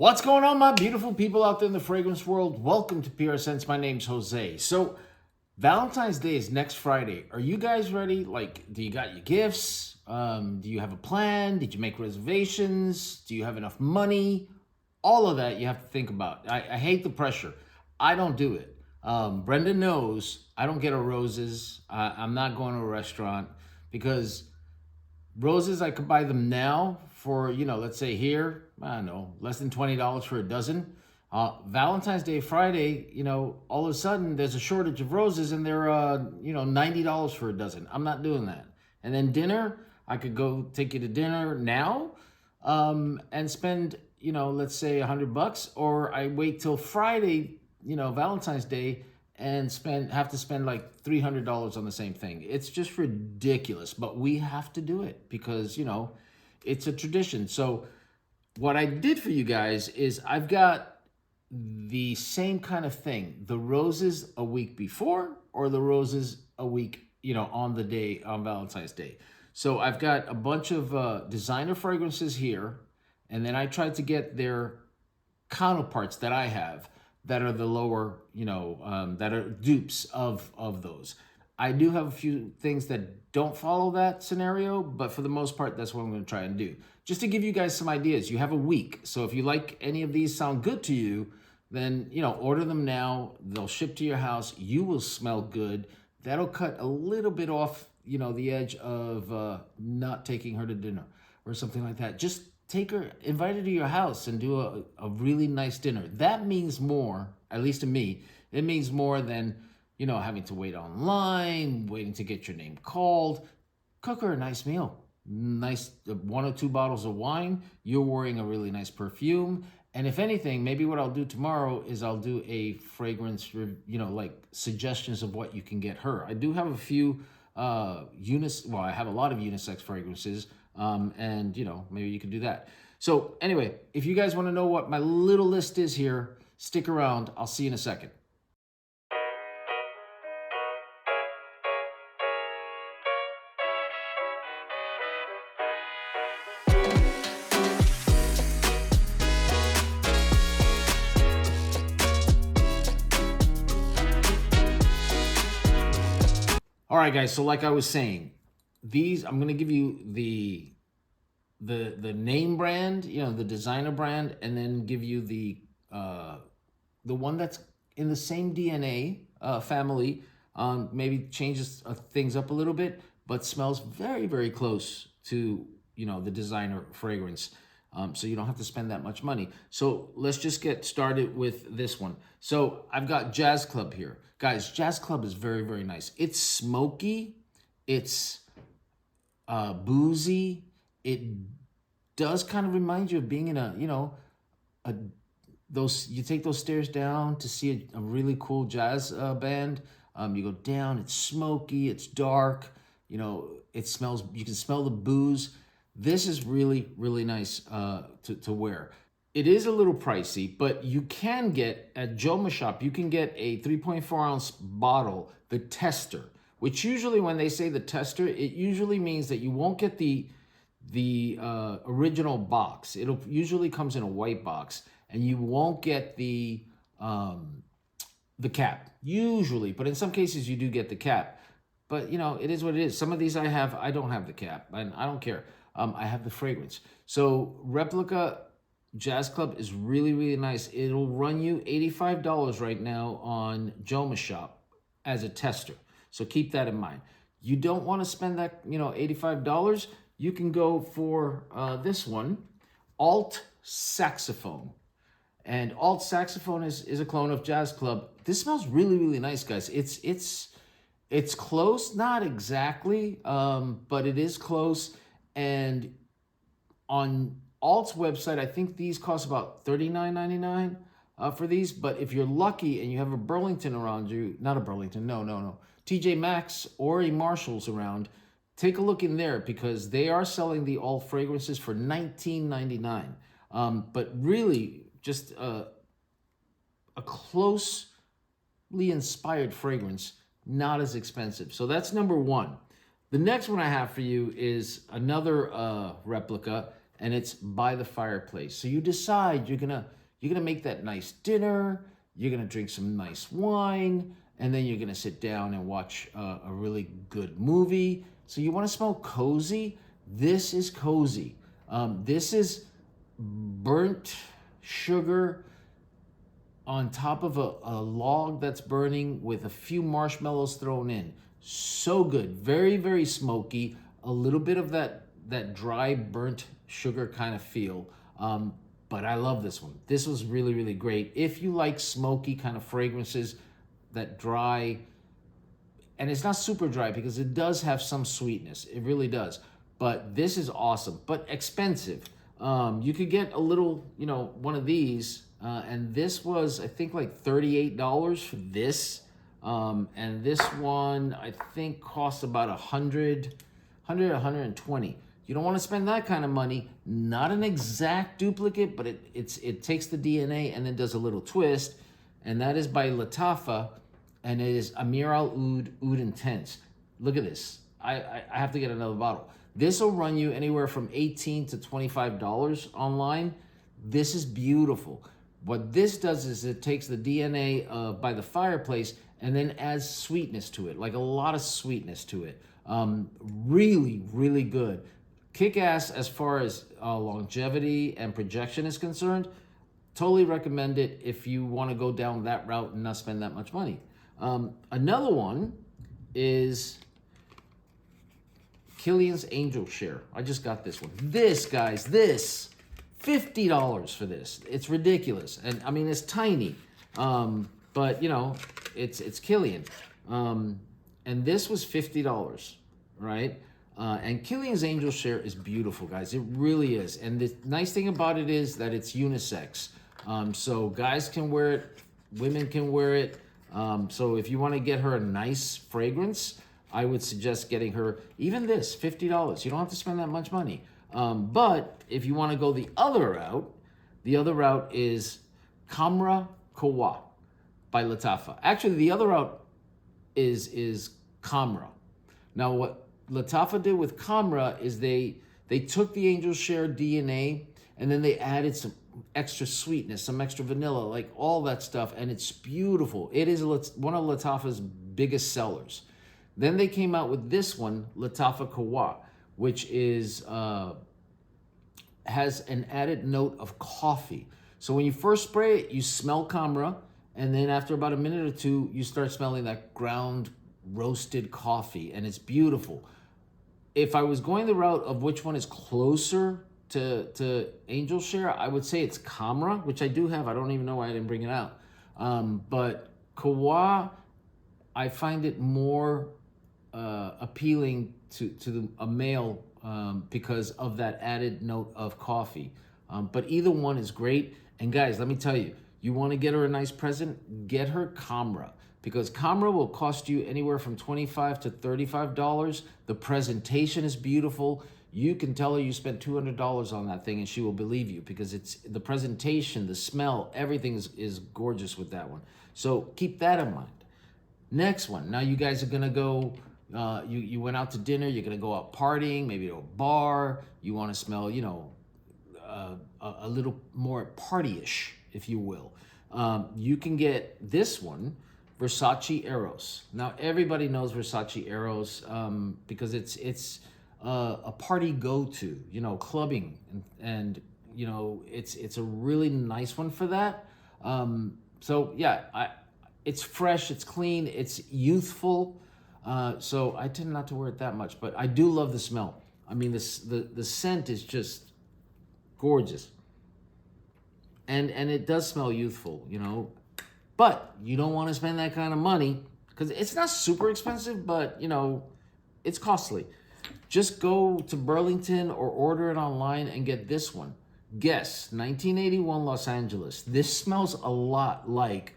What's going on, my beautiful people out there in the fragrance world? Welcome to PRScents. My name's Jose. So, Valentine's Day is next Friday. Are you guys ready? Like, do you got your gifts? Do you have a plan? Did you make reservations? Do you have enough money? All of that you have to think about. I hate the pressure. I don't do it. Brenda knows I don't get her roses. I'm not going to a restaurant because roses, I could buy them now for, let's say here, I don't know, less than $20 for a dozen. Valentine's Day, Friday, all of a sudden there's a shortage of roses and they're, $90 for a dozen. I'm not doing that. And then dinner, I could go take you to dinner now and spend, let's say $100, or I wait till Friday, Valentine's Day, and have to spend like $300 on the same thing. It's just ridiculous, but we have to do it because, it's a tradition. So what I did for you guys is I've got the same kind of thing, the roses a week before or the roses a week, on the day, on Valentine's Day. So I've got a bunch of designer fragrances here, and then I tried to get their counterparts that I have that are the lower, that are dupes of those. I do have a few things that don't follow that scenario, but for the most part, that's what I'm going to try and do. Just to give you guys some ideas, you have a week. So if you like any of these sound good to you, then, order them now. They'll ship to your house. You will smell good. That'll cut a little bit off, the edge of not taking her to dinner or something like that. Just invite her to your house and do a really nice dinner. That means more, at least to me, it means more than, having to wait online, waiting to get your name called. Cook her a nice meal, nice 1 or 2 bottles of wine. You're wearing a really nice perfume. And if anything, maybe what I'll do tomorrow is I'll do a fragrance, like suggestions of what you can get her. I do have a few I have a lot of unisex fragrances. And maybe you can do that. So anyway, if you guys want to know what my little list is here, stick around. I'll see you in a second. All right, guys. So like I was saying, I'm going to give you the name brand, the designer brand, and then give you the one that's in the same DNA family. Maybe changes things up a little bit, but smells very, very close to the designer fragrance. So you don't have to spend that much money. So let's just get started with this one. So I've got Jazz Club here, guys. Jazz Club is very, very nice. It's smoky. It's boozy. It does kind of remind you of being in you take those stairs down to see a really cool jazz band. You go down, it's smoky, it's dark, it smells, you can smell the booze. This is really, really nice to wear. It is a little pricey, but you can get at Joma Shop, you can get a 3.4 ounce bottle, the tester, which usually when they say the tester, it usually means that you won't get the original box. It'll usually comes in a white box, and you won't get the cap usually, but in some cases you do get the cap. But it is what it is. Some of these I don't have the cap, and I don't care. I have the fragrance. So Replica Jazz Club is really, really nice. It'll run you $85 right now on Joma Shop as a tester. So keep that in mind. You don't want to spend that, $85. You can go for this one, Alt Saxaphone. And Alt Saxaphone is a clone of Jazz Club. This smells really, really nice, guys. It's close, not exactly, but it is close. And on Alt's website, I think these cost about $39.99 for these. But if you're lucky and you have a Burlington around you, not a Burlington, no, TJ Maxx or a Marshall's around, take a look in there because they are selling the Alt fragrances for $19.99. But really, just a closely inspired fragrance, not as expensive. So that's number one. The next one I have for you is another replica, and it's By the Fireplace. So you decide you're gonna make that nice dinner, you're gonna drink some nice wine, and then you're gonna sit down and watch a really good movie. So you want to smell cozy. This is cozy. This is burnt sugar on top of a log that's burning with a few marshmallows thrown in. So good. Very, very smoky. A little bit of that dry burnt sugar kind of feel. But I love this one. This was really, really great. If you like smoky kind of fragrances, that dry, and it's not super dry because it does have some sweetness. It really does. But this is awesome, but expensive. You could get a little, one of these, and this was, I think, like $38 for this. And this one, I think, costs about $100, $120. You don't want to spend that kind of money. Not an exact duplicate, but it takes the DNA and then does a little twist. And that is by Lattafa, and it is Ameer Oudh Intense. Look at this. I have to get another bottle. This will run you anywhere from $18 to $25 online. This is beautiful. What this does is it takes the DNA By the Fireplace and then adds sweetness to it, like a lot of sweetness to it. Really, really good. Kick-ass as far as longevity and projection is concerned. Totally recommend it if you want to go down that route and not spend that much money. Another one is Killian's Angel Share. I just got this one. This, guys, this, $50 for this. It's ridiculous. And I mean, it's tiny, but it's Killian. And this was $50, right? And Killian's Angel Share is beautiful, guys. It really is. And the nice thing about it is that it's unisex. So guys can wear it, women can wear it. So if you want to get her a nice fragrance, I would suggest getting her even this, $50. You don't have to spend that much money. But if you want to go the other route is Qahwa by Lattafa. Actually, the other route is Khamrah. Now, what Lattafa did with Khamrah is they took the Angel Share DNA and then they added some extra sweetness, some extra vanilla, like all that stuff, and it's beautiful. It is one of Lattafa's biggest sellers. Then they came out with this one, Lattafa Qahwa, which is has an added note of coffee. So when you first spray it, you smell Khamrah, and then after about a minute or two, you start smelling that ground roasted coffee, and it's beautiful. If I was going the route of which one is closer to Angel Share, I would say it's Khamrah, which I do have. I don't even know why I didn't bring it out. But Qahwa, I find it more appealing to a male because of that added note of coffee. But either one is great. And guys, let me tell you, you want to get her a nice present, get her Khamrah, because Khamrah will cost you anywhere from $25 to $35. The presentation is beautiful. You can tell her you spent $200 on that thing and she will believe you, because it's the presentation, the smell, everything is gorgeous with that one. So keep that in mind. Next one. Now you guys are going to go, you went out to dinner, you're going to go out partying, maybe to a bar. You want to smell, a little more party-ish, if you will. You can get this one, Versace Eros. Now everybody knows Versace Eros because it's a party go-to, clubbing, and it's a really nice one for that. So yeah, it's fresh, it's clean, it's youthful. So I tend not to wear it that much, but I do love the smell. I mean, the scent is just gorgeous, and it does smell youthful, But you don't want to spend that kind of money because it's not super expensive, but it's costly. Just go to Burlington or order it online and get this one. Guess, 1981 Los Angeles. This smells a lot like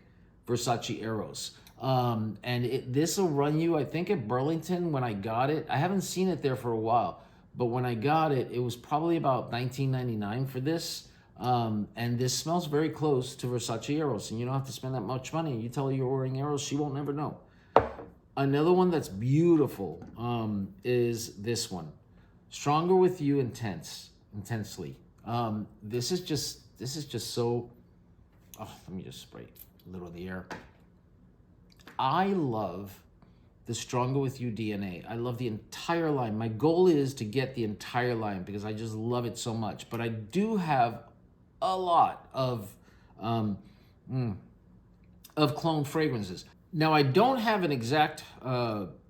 Versace Eros. And this will run you, I think at Burlington when I got it. I haven't seen it there for a while, but when I got it, it was probably about $19.99 for this. And this smells very close to Versace Eros, and you don't have to spend that much money. You tell her you're wearing Eros, she won't never know. Another one that's beautiful is this one, Stronger With You Intense. intensely. This is just so, oh, let me just spray a little in the air. I love the Stronger With You DNA. I love the entire line. My goal is to get the entire line because I just love it so much. But I do have a lot of clone fragrances. Now, I don't have an exact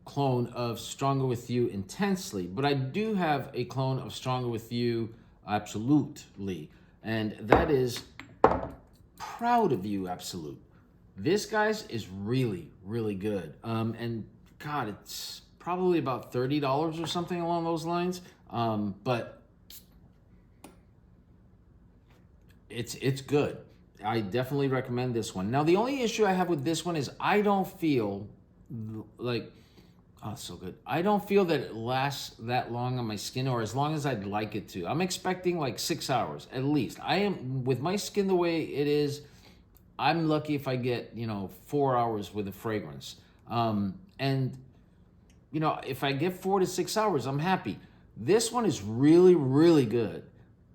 clone of Stronger With You Intensely, but I do have a clone of Stronger With You Absolutely. And that is Proud of You Absolute. This, guys, is really, really good. And God, it's probably about $30 or something along those lines. But it's good. I definitely recommend this one. Now, the only issue I have with this one is I don't feel like, oh, it's so good. I don't feel that it lasts that long on my skin, or as long as I'd like it to. I'm expecting like 6 hours at least. I am, with my skin the way it is, I'm lucky if I get, 4 hours with a fragrance. And, if I get 4 to 6 hours, I'm happy. This one is really, really good,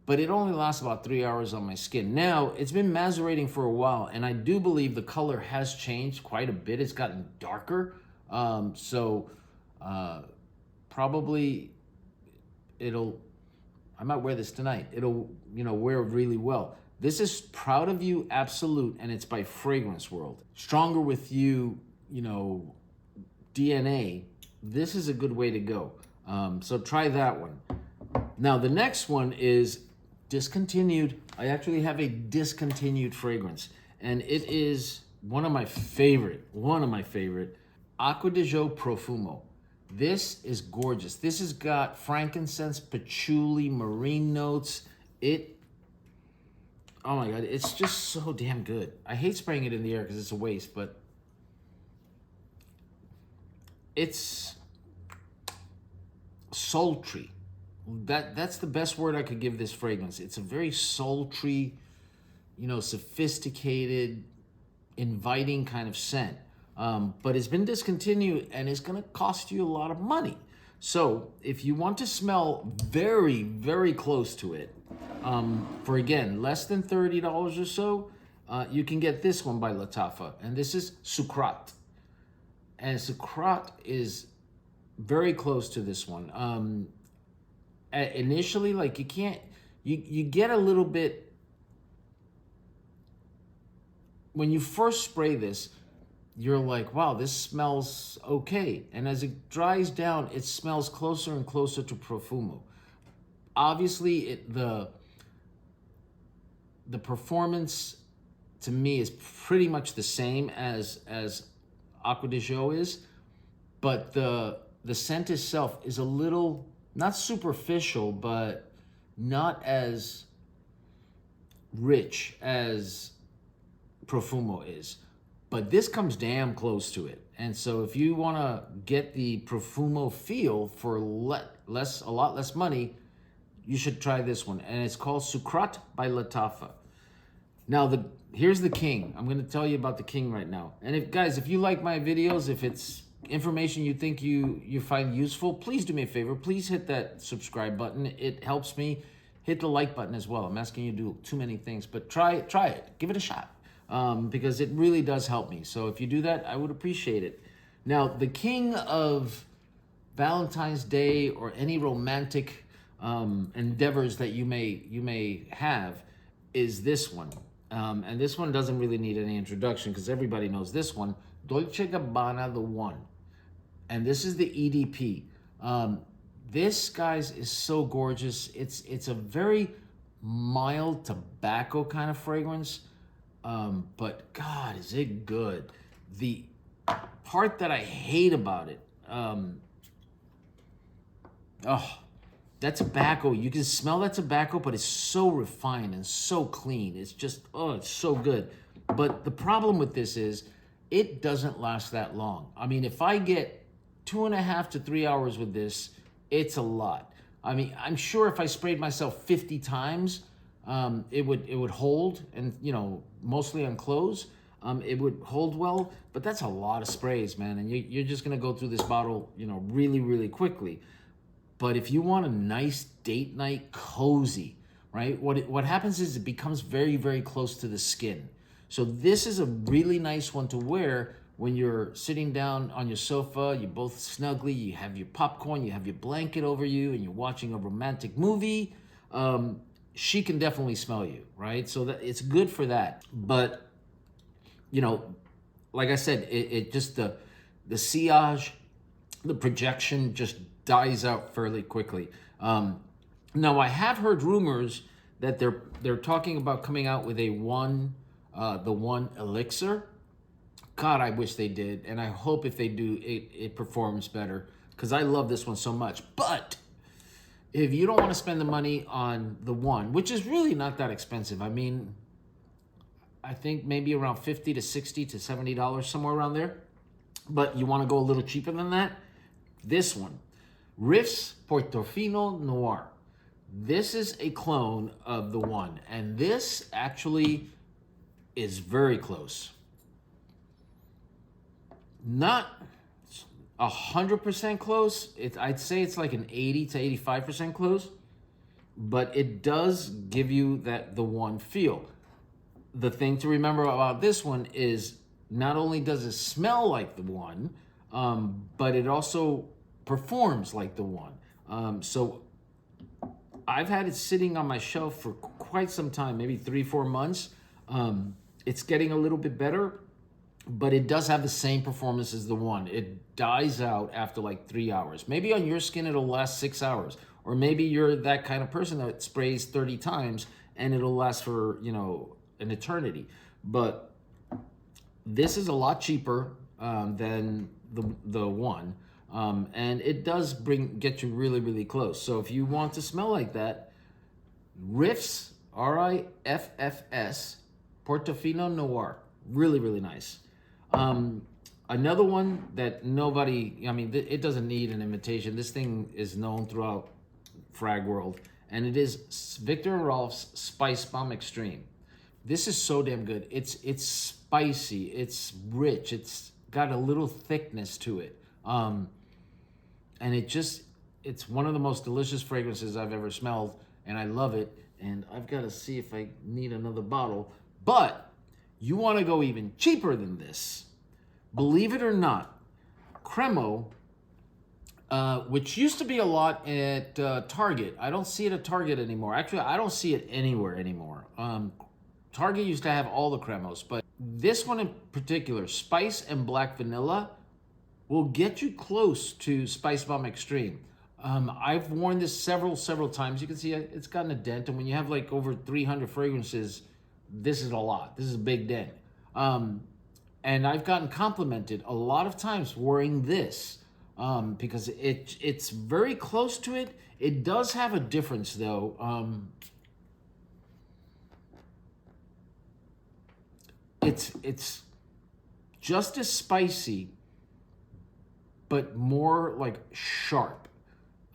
but it only lasts about 3 hours on my skin. Now, it's been macerating for a while, and I do believe the color has changed quite a bit. It's gotten darker. Probably I might wear this tonight. It'll, wear really well. This is Proud of You Absolute, and it's by Fragrance World. Stronger With You, DNA. This is a good way to go. So try that one. Now, the next one is discontinued. I actually have a discontinued fragrance, and it is one of my favorite, Acqua Di Gio Profumo. This is gorgeous. This has got frankincense, patchouli, marine notes. Oh my God, it's just so damn good. I hate spraying it in the air because it's a waste, but it's sultry. That's the best word I could give this fragrance. It's a very sultry, sophisticated, inviting kind of scent. But it's been discontinued and it's gonna cost you a lot of money. So if you want to smell very, very close to it, for again, less than $30 or so, you can get this one by Lattafa, and this is Suqraat. And Suqraat is very close to this one. Initially, like you get a little bit, when you first spray this, you're like, wow, this smells okay. And as it dries down, it smells closer and closer to Profumo. Obviously, the performance to me is pretty much the same as Acqua Di Gio is, but the scent itself is a little, not superficial, but not as rich as Profumo is. But this comes damn close to it. And so if you want to get the Profumo feel for a lot less money, you should try this one. And it's called Suqraat by Lattafa. Now, here's the king. I'm going to tell you about the king right now. And if you like my videos, if it's information you think you find useful, please do me a favor. Please hit that subscribe button. It helps me. Hit the like button as well. I'm asking you to do too many things, but try it. Give it a shot. Because it really does help me. So if you do that, I would appreciate it. Now, the king of Valentine's Day or any romantic endeavors that you may have is this one. And this one doesn't really need any introduction because everybody knows this one, Dolce & Gabbana The One. And this is the EDP. This, guys, is so gorgeous. It's a very mild tobacco kind of fragrance. But God, is it good. The part that I hate about it, that tobacco, you can smell that tobacco, but it's so refined and so clean. It's just, it's so good. But the problem with this is it doesn't last that long. I mean, if I get 2.5 to 3 hours with this, it's a lot. I mean, I'm sure if I sprayed myself 50 times, it would hold, and mostly on clothes, it would hold well. But that's a lot of sprays, man, and you're just gonna go through this bottle, really, really quickly. But if you want a nice date night, cozy, right? What happens is it becomes very, very close to the skin. So this is a really nice one to wear when you're sitting down on your sofa, you're both snugly, you have your popcorn, you have your blanket over you, and you're watching a romantic movie. She can definitely smell you, right? So that it's good for that. But, you know, like I said, it just the sillage, the projection just dies out fairly quickly. Now I have heard rumors that they're talking about coming out with the one elixir. God, I wish they did, and I hope if they do, it performs better, because I love this one so much. But if you don't want to spend the money on the one, which is really not that expensive, I mean, I think maybe around $50 to $60 to $70, somewhere around there, but you want to go a little cheaper than that, this one, Riifs Portofino Noir. This is a clone of the one, and this actually is very close. Not 100% close. I'd say it's like an 80 to 85% close, but it does give you the one feel. The thing to remember about this one is not only does it smell like the one, but it also performs like the one. So I've had it sitting on my shelf for quite some time, maybe 3-4 months. It's getting a little bit better, but it does have the same performance as the one. It dies out after like 3 hours. Maybe on your skin it'll last 6 hours, or maybe you're that kind of person that sprays 30 times and it'll last for, you know, an eternity. But this is a lot cheaper than the one, and it does get you really, really close. So if you want to smell like that, Riifs, Riffs, Portofino Noir, really, really nice. Another one that nobody, I mean, it doesn't need an invitation. This thing is known throughout frag world, and it is Viktor and Rolf's Spicebomb Extreme. This is so damn good. It's spicy, it's rich, it's got a little thickness to it, and it's one of the most delicious fragrances I've ever smelled, and I love it. And I've got to see if I need another bottle, but you want to go even cheaper than this. Believe it or not, Cremo, which used to be a lot at Target. I don't see it at Target anymore. Actually, I don't see it anywhere anymore. Target used to have all the Cremos, but this one in particular, Spice and Black Vanilla, will get you close to Spicebomb Extreme. I've worn this several times. You can see it's gotten a dent, and when you have like over 300 fragrances, this is a lot. This is a big dent. And I've gotten complimented a lot of times wearing this because it's very close to it. It does have a difference though. It's just as spicy, but more like sharp.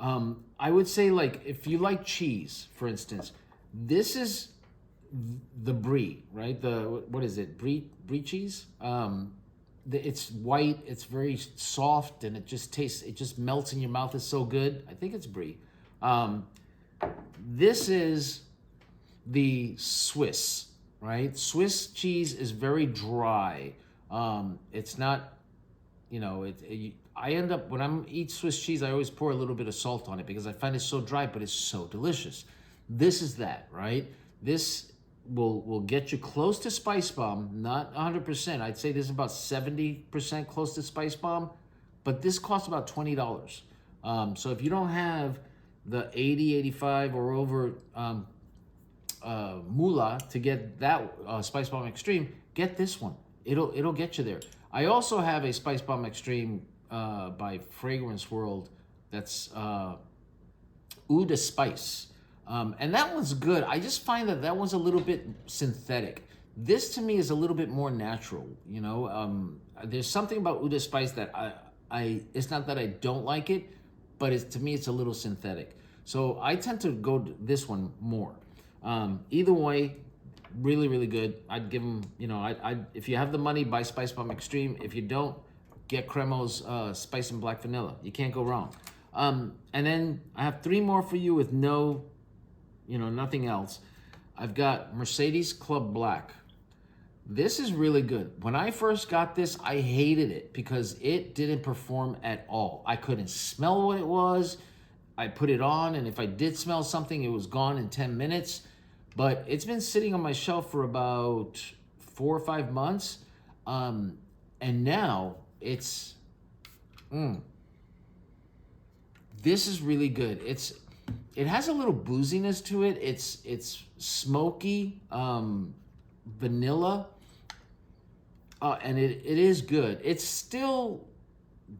I would say, like, if you like cheese, for instance, this is the brie, right? What is it? Brie cheese? It's white, it's very soft, and it just melts in your mouth. It's so good. I think it's brie. This is the Swiss, right? Swiss cheese is very dry. It's not, you know, I end up, when I'm eat Swiss cheese, I always pour a little bit of salt on it because I find it so dry, but it's so delicious. This is that, right? This will get you close to Spicebomb, not 100%. I'd say this is about 70% close to Spicebomb, but this costs about $20. So if you don't have the 80, 85 or over moolah to get that Spicebomb Extreme, get this one. It'll get you there. I also have a Spicebomb Extreme by Fragrance World that's Oudh Spice. And that one's good. I just find that one's a little bit synthetic. This to me is a little bit more natural, you know. There's something about Oudh Spice that it's not that I don't like it, but to me it's a little synthetic. So I tend to go this one more. Either way, really, really good. I'd give them, you know, if you have the money, buy Spicebomb Extreme. If you don't, get Cremo's Spice and Black Vanilla. You can't go wrong. And then I have 3 more for you with no, nothing else. I've got Mercedes Club Black. This is really good. When I first got this, I hated it because it didn't perform at all. I couldn't smell what it was. I put it on, and if I did smell something, it was gone in 10 minutes. But it's been sitting on my shelf for about 4 or 5 months. And now it's, this is really good. It has a little booziness to it. It's smoky, vanilla, and it is good. It still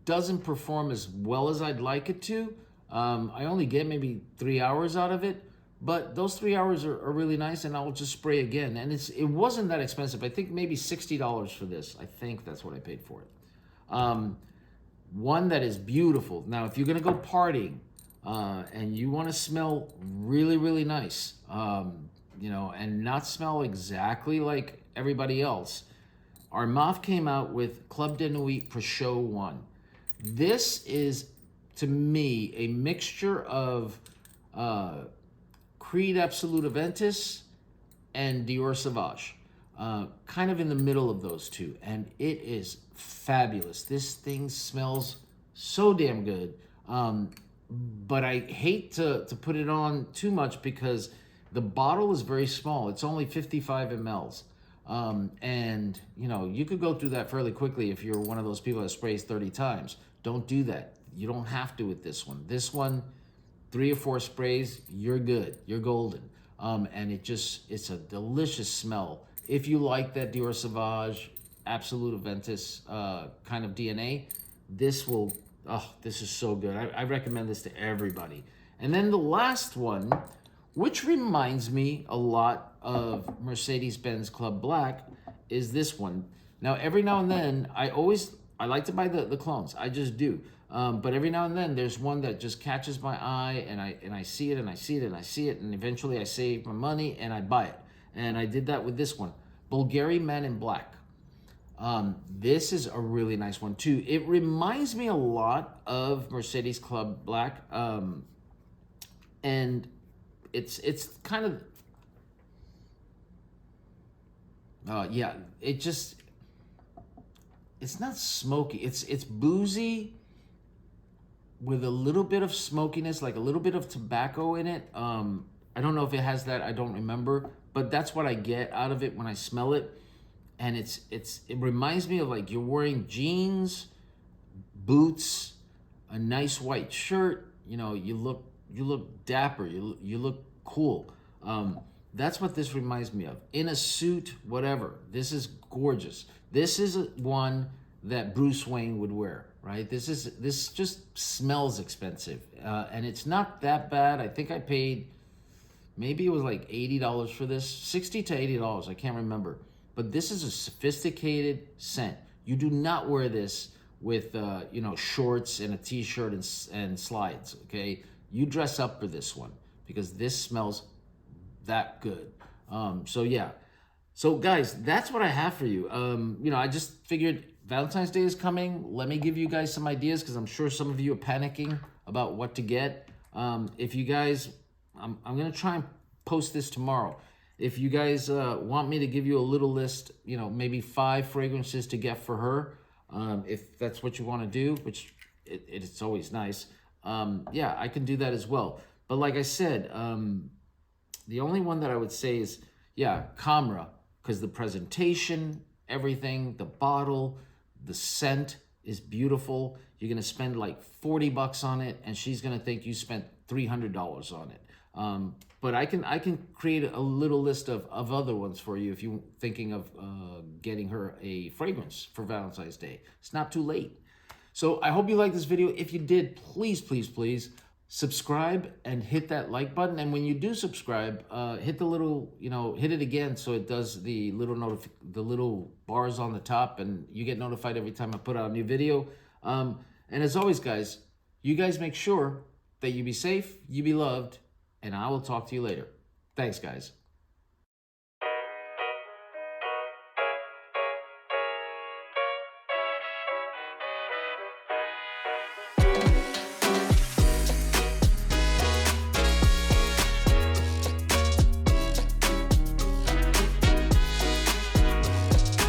doesn't perform as well as I'd like it to. I only get maybe 3 hours out of it, but those 3 hours are really nice, and I'll just spray again. And it wasn't that expensive. I think maybe $60 for this. I think that's what I paid for it. One that is beautiful. Now, if you're gonna go partying and you want to smell really, really nice, and not smell exactly like everybody else, Armaf came out with Club de Nuit Precieux 1. This is, to me, a mixture of Creed Absolute Aventus and Dior Sauvage, kind of in the middle of those two, and it is fabulous. This thing smells so damn good, but I hate to put it on too much because the bottle is very small. It's only 55 mLs. And you could go through that fairly quickly if you're one of those people that sprays 30 times. Don't do that. You don't have to with this one. This one, 3 or 4 sprays, you're good. You're golden. And it's a delicious smell. If you like that Dior Sauvage, Absolute Aventus kind of DNA, this is so good. I recommend this to everybody. And then the last one, which reminds me a lot of Mercedes-Benz Club Black, is this one. Now, every now and then, I like to buy the clones. I just do. But every now and then, there's one that just catches my eye, and I see it, and I see it, and I see it, and eventually I save my money, and I buy it. And I did that with this one, Bvlgari Man In Black. This is a really nice one, too. It reminds me a lot of Mercedes Club Black, and it's kind of, it's not smoky. It's boozy with a little bit of smokiness, like a little bit of tobacco in it. I don't know if it has that. I don't remember, but that's what I get out of it when I smell it. And it reminds me of like you're wearing jeans, boots, a nice white shirt. You look dapper. You look cool. That's what this reminds me of. In a suit, whatever. This is gorgeous. This is one that Bruce Wayne would wear, right? This just smells expensive, and it's not that bad. I think I paid, maybe it was like $80 for this, $60 to $80. I can't remember. But this is a sophisticated scent. You do not wear this with shorts and a t-shirt and slides. Okay, you dress up for this one because this smells that good. So guys, that's what I have for you. I just figured Valentine's Day is coming. Let me give you guys some ideas because I'm sure some of you are panicking about what to get. If you guys, I'm gonna try and post this tomorrow. If you guys want me to give you a little list, maybe 5 fragrances to get for her, if that's what you want to do, which it's always nice. I can do that as well. But like I said, the only one that I would say is, Khamrah, because the presentation, everything, the bottle, the scent is beautiful. You're going to spend like $40 on it, and she's going to think you spent $300 on it. But I can create a little list of other ones for you if you're thinking of getting her a fragrance for Valentine's Day. It's not too late. So I hope you liked this video. If you did, please, please, please subscribe and hit that like button. And when you do subscribe, hit the little, hit it again so it does the little bars on the top, and you get notified every time I put out a new video. And as always, guys, you guys make sure that you be safe, you be loved, and I will talk to you later. Thanks, guys.